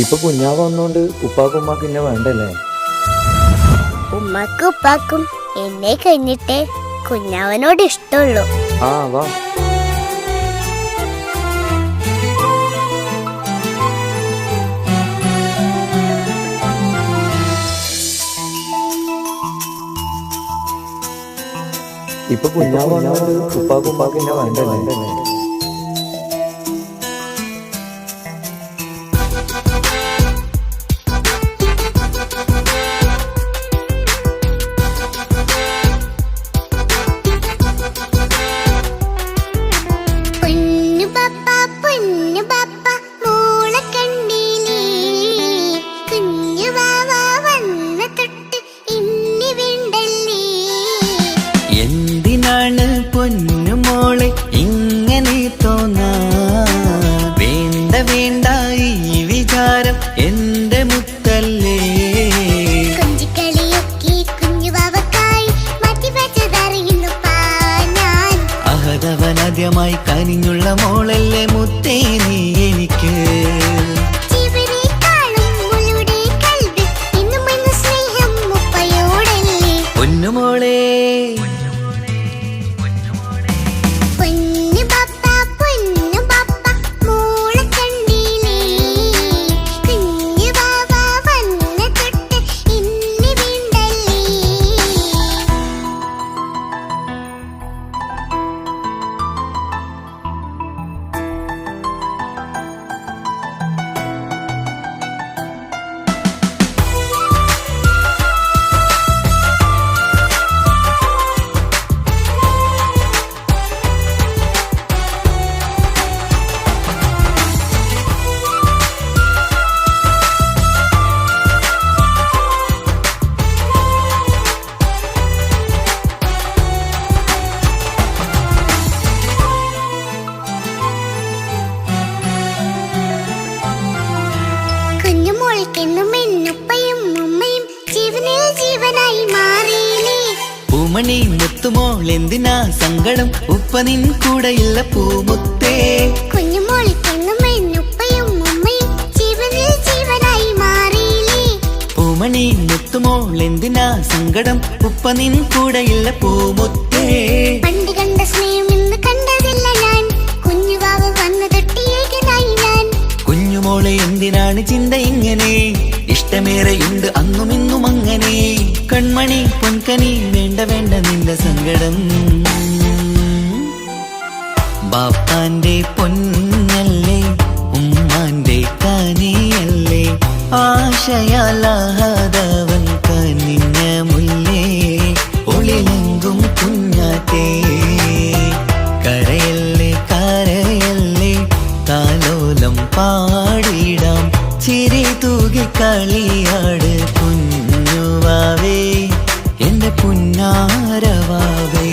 ഇപ്പൊ കുഞ്ഞാവ് വന്നോണ്ട് ഉപ്പാക്കും ഉമ്മാക്ക് എന്നെ വേണ്ടല്ലേ? ഉമ്മാക്കും ഉപ്പാക്കും എന്നെ കഴിഞ്ഞിട്ടേ കുഞ്ഞാവനോട് ഇഷ്ടമുള്ളൂ. ആ വാ. ഇപ്പൊ കുഞ്ഞാവ് വന്നോണ്ട് ഉപ്പാക്കും ഉമ്മാക്ക് എന്നെ വേണ്ടല്ലേ? എന്തിനാണ് പൊന്നുമോളെ ഇങ്ങനെ തോന്നാ? വേണ്ട വേണ്ട ഈ വിചാരം എന്റെ മുത്തല്ലേ. അഹതവനാദ്യമായി കനിഞ്ഞുള്ള മോളല്ലേ മുത്തേ നീ എനിക്ക്. പൊന്നുമോളെ പൂമണി മുത്തുമോൾ എന്തിനാ സങ്കടം? ഉപ്പ നിൻ കൂടെയില്ല പൂമുത്തേ. പൂമണി മുത്തുമോൾ എന്തിനാ സങ്കടം? ഉപ്പ നിൻ കൂടെയില്ല പൂമുത്തേ. പണ്ട് കണ്ട സ്നേഹം ഇന്ന് കണ്ടതില്ല ഞാൻ. കുഞ്ഞുവാവ വന്നു തൊട്ടിയേകനായി ഞാൻ. കുഞ്ഞുമോളെ എന്തിനാണ് ചിന്ത ഇങ്ങനെ? ഇഷ്ടമേറെയുണ്ട് അന്നും ഇന്നും അങ്ങനെ. കൺമണി പൊൻകനി വേണ്ട വേണ്ട നിന്റെ സങ്കടം. ബാപ്പാന്റെ പൊന്നല്ലേ ഉമ്മാന്റെ കനിയല്ലേ. ആശയാലാഹതവൻ കനിഞ്ഞ മുല്ലേ. ഒളിലെങ്കും കുഞ്ഞാറ്റേ കരയല്ലേ കരയല്ലേ. താലോലം പാടിടാം ചിരി തൂകി കളിയാട് കുഞ്ഞുവാവേ എന്റെ പുന്നാരവാവേ.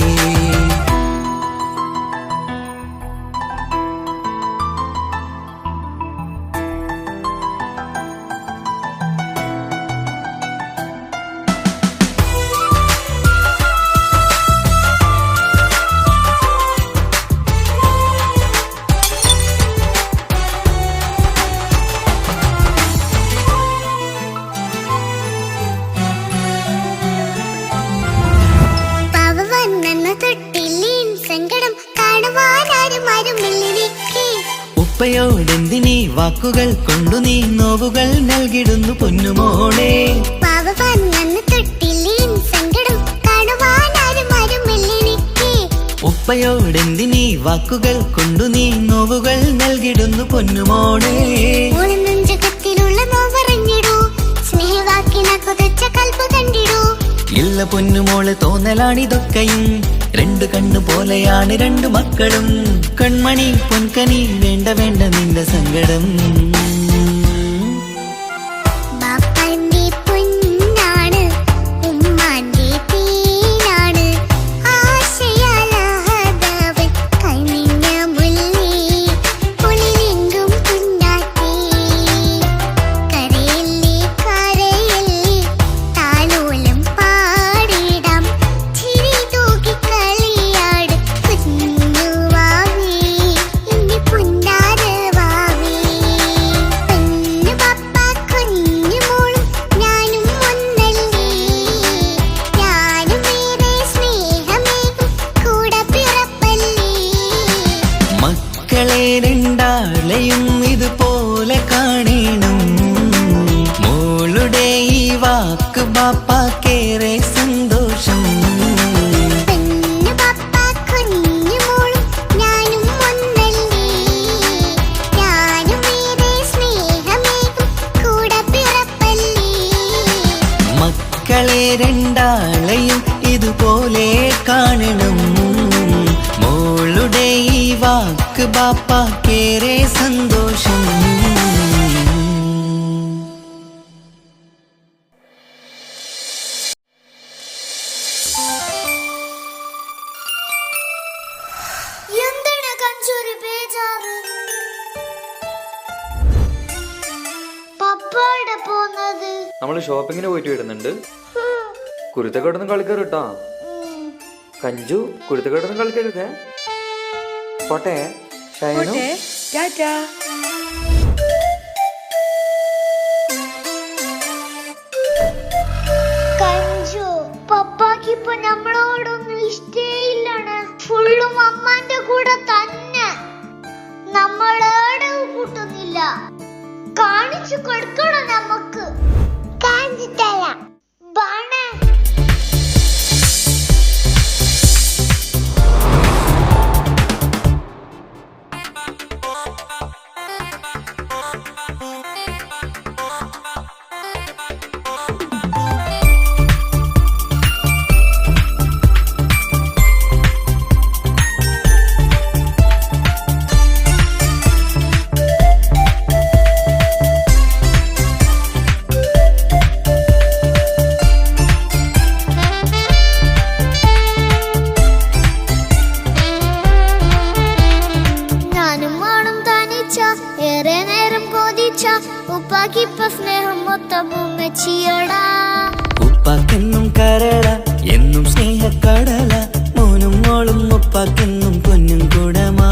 ഉപ്പയോടെന്തിനീ വാക്കുകൾ കൊണ്ടു നീ നോവുകൾ നൽകിടുന്നു പൊന്നുമോളെ. ഉപ്പയോടെന്തിനീ വാക്കുകൾ കൊണ്ടു നീ നോവുകൾ നൽകിടുന്നു പൊന്നുമോളെ. ഇല്ല പൊന്നുമോളെ തോന്നലാണിതൊക്കെയും. രണ്ടു കണ്ണു പോലെയാണ് രണ്ടു മക്കളും. കൺമണി പൊൻകനി വേണ്ട വേണ്ട നിന്റെ സങ്കടം. വാക്ക് ബാപ്പാക്കേറെ സന്തോഷം. കുഞ്ഞു പപ്പ കുഞ്ഞു മോളും ഞാനും ഒന്നല്ലേ, ഞാനും ഏറെ സ്നേഹമേകും കൂടെ പിറപ്പല്ലേ. മക്കളെ രണ്ടാളെയും ഇതുപോലെ കാണണം. മോളുടെ ഈ വാക്ക് ബാപ്പാക്കേറെ സന്തോഷം. എന്താണ് കഞ്ചൂരി ബേജാറ്? പപ്പയുടെ പോന്നത് നമ്മള് ഷോപ്പിങ്ങിന് പോയിട്ട് വരുന്നുണ്ട്. കുരുത്തക്കേടൊന്നും കളിക്കരുട്ടാ. കഞ്ചു കുരുത്തക്കേടൊന്നും കളിക്കരുതേ. പോട്ടെ ഷൈനു. കഞ്ചു പപ്പാക്ക് ഇപ്പൊ നമ്മളോടൊന്നും ഇഷ്ടേയില്ലാണ്. ഫുള്ളും അമ്മാന്റെ കൂടെ തന്നെ. നമ്മളേടെ കൂട്ടുന്നില്ല. കാണിച്ചു കൊടുക്കണം നമുക്ക്. കാണിച്ചു തരാം. ബാണേ ഏറെ നേരം കൊതിച്ച ഉപ്പാക്കിപ്പ സ്നേഹം മൊത്തം ഉമ്മച്ചിയോടാ. ഉപ്പാക്കെന്നും കരള എന്നും സ്നേഹക്കടല. മോനും മോളും ഉപ്പാക്കെന്നും പൊന്നും കുടമാ.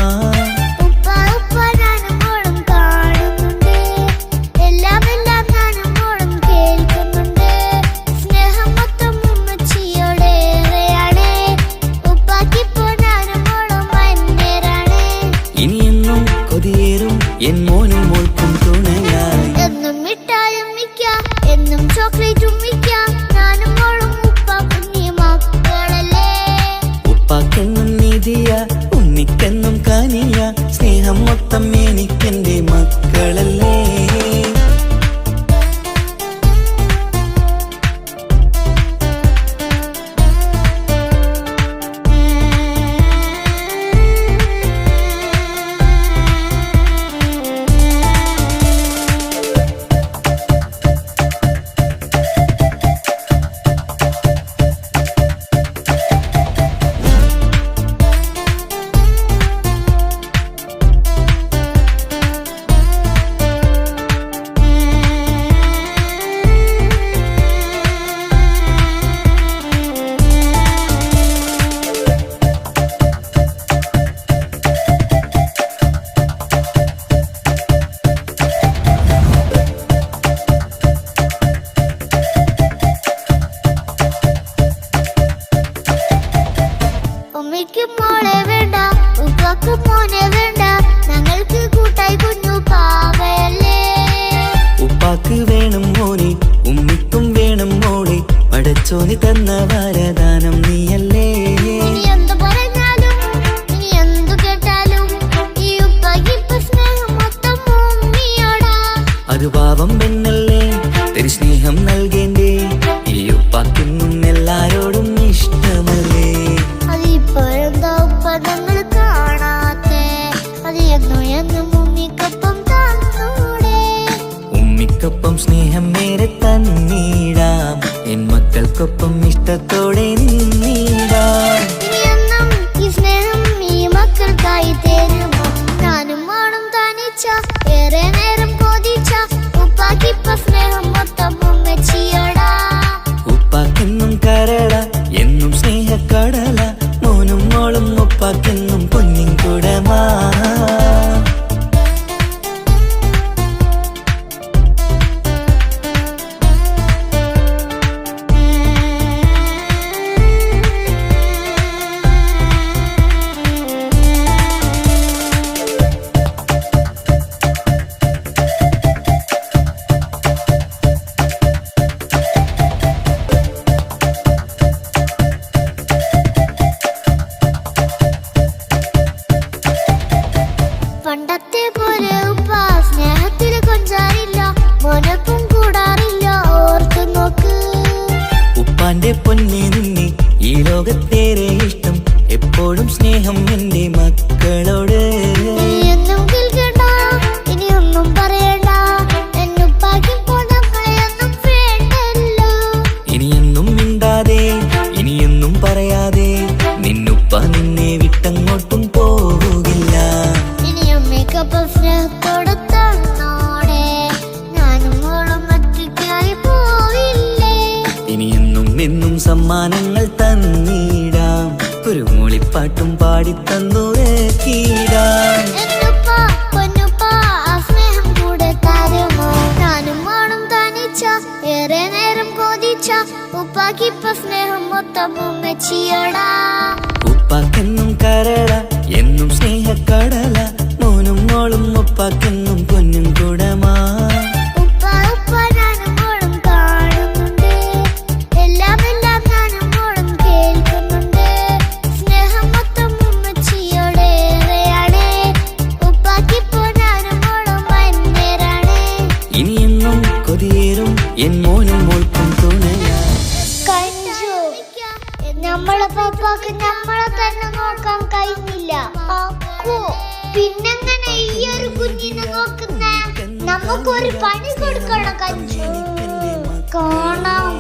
ഉപ്പ ഉപ്പ ഞാനും മോളും കാണുന്നുണ്ട്. എല്ലാം എല്ലാം ഞാനും മോളും കേൾക്കുന്നുണ്ട്. സ്നേഹം മൊത്തം ഉമ്മച്ചിയോടേറെയാണ്. ഉപ്പാക്കിപ്പോ ഞാനും മോളും അന്യരാണ്. ഇനിയെന്നും കൊതിയേറും എൻ മോനും മോൾക്കും തുണയായി. എന്നും മിഠായും മിക്കാം, എന്നും ചോക്ലേറ്റും മിക്കാം. ഞാനും മോളും ഉപ്പ കുഞ്ഞി മക്കളല്ലേ. ഉപ്പാക്കെന്നും നിധിയ ഉണ്ണിക്കെന്നും കാനിയ. സ്നേഹം മൊത്തം എനിക്കെന്റെ മക്കളല്ലേ. ഉമ്മയ്ക്ക് മോളെ വേണ്ട, ഉപ്പാക്ക് മോനെ വേണ്ട. ഞങ്ങൾക്ക് കൂട്ടായി കുഞ്ഞു പാവയല്ലേ. ഉപ്പാക്ക് വേണം മോനെ, ഉമ്മിക്കും വേണം മോളെ. പടച്ചോന് തന്ന വരദാനം നീയല്ലേ. ഇനി എന്തു പറഞ്ഞാലും ഇനി എന്തു കേട്ടാലും ഈ ഉപ്പാക്കിപ്പ സ്നേഹം മൊത്തം ഉമ്മിയോടാ. അത് പാവം പെണ്ണല്ലേ, തരി സ്നേഹം നൽകേണ്ടേ. ഈ ഉപ്പാക്കിന്നും എല്ലാരോടും ഇഷ്ടമല്ലേ. അതിപ്പോഴെന്താ ഉപ്പ ഞങ്ങൾ കാണാത്തെ? അത് എന്നും എന്നും ഉമ്മിക്കൊപ്പം തന്നൂടെ. ഉമ്മിക്കൊപ്പം സ്നേഹം നേരെ തന്നീടാം. എൻ മക്കൾക്കൊപ്പം ഇഷ്ടത്തോടെ നിന്നീടാം. ഇനി എന്നും ഈ സ്നേഹം ഈ മക്കൾക്കായി തരുമോ? ഞാനും മോളും തനിച്ച ഏറെ നേരം കൊതിച്ച ഉപ്പാക്കിപ്പ സ്നേഹം മൊത്തം ഉമ്മച്ചിയോടാ. ഉപ്പാക്കെന്നും കരള എന്നും സ്നേഹക്കടല. മോനും മോളും ഉപ്പാക്കെന്നും പൊന്നിൻ കുടമാ. ഇനി എന്നും എന്നും സമ്മാനങ്ങൾ തന്നിടാം, ഒരു മൂളിപ്പാട്ടും പാടി തന്നുറക്കിടാം. എന്നുപ്പാ പൊന്നുപ്പാ ആ സ്നേഹം കൂടെ തരുമോ? ഞാനും മോളും തനിച്ച ഏറെ നേരം കൊതിച്ച ഉപ്പാക്കിപ്പ സ്നേഹം മൊത്തം ഉമ്മച്ചിയോടാ. ഉപ്പാക്കെന്നും കരള എന്നും സ്നേഹക്കടല, മോനും മോളും ഉപ്പാക്കെന്നും പൊന്നും കുടമാ. ഉപ്പ ഉപ്പ ഞാനും മോളും കാണുന്നുണ്ട്, എല്ലാം എല്ലാം ഞാനും മോളും കേൾക്കുന്നുണ്ട്. സ്നേഹം മൊത്തം ഉമ്മച്ചിയോടേറെയാണ്, ഉപ്പാക്കിപ്പോ ഞാനും മോളും വന്നേരാണ്. ഇനിയെന്നും കൊതിയേറും എൻ മോനും മോൾക്കും തുണയാ. കഞ്ചു, നമ്മളെ പാപ്പാക്ക് നമ്മളെ തന്നെ നോക്കാൻ കഴിഞ്ഞില്ല. അക്കു, പിന്നെങ്ങനെ ഈ ഒരു കുഞ്ഞിനെ നോക്കുന്നേ? നമുക്കൊരു പണി കൊടുക്കണം കഞ്ചു. കാണാം.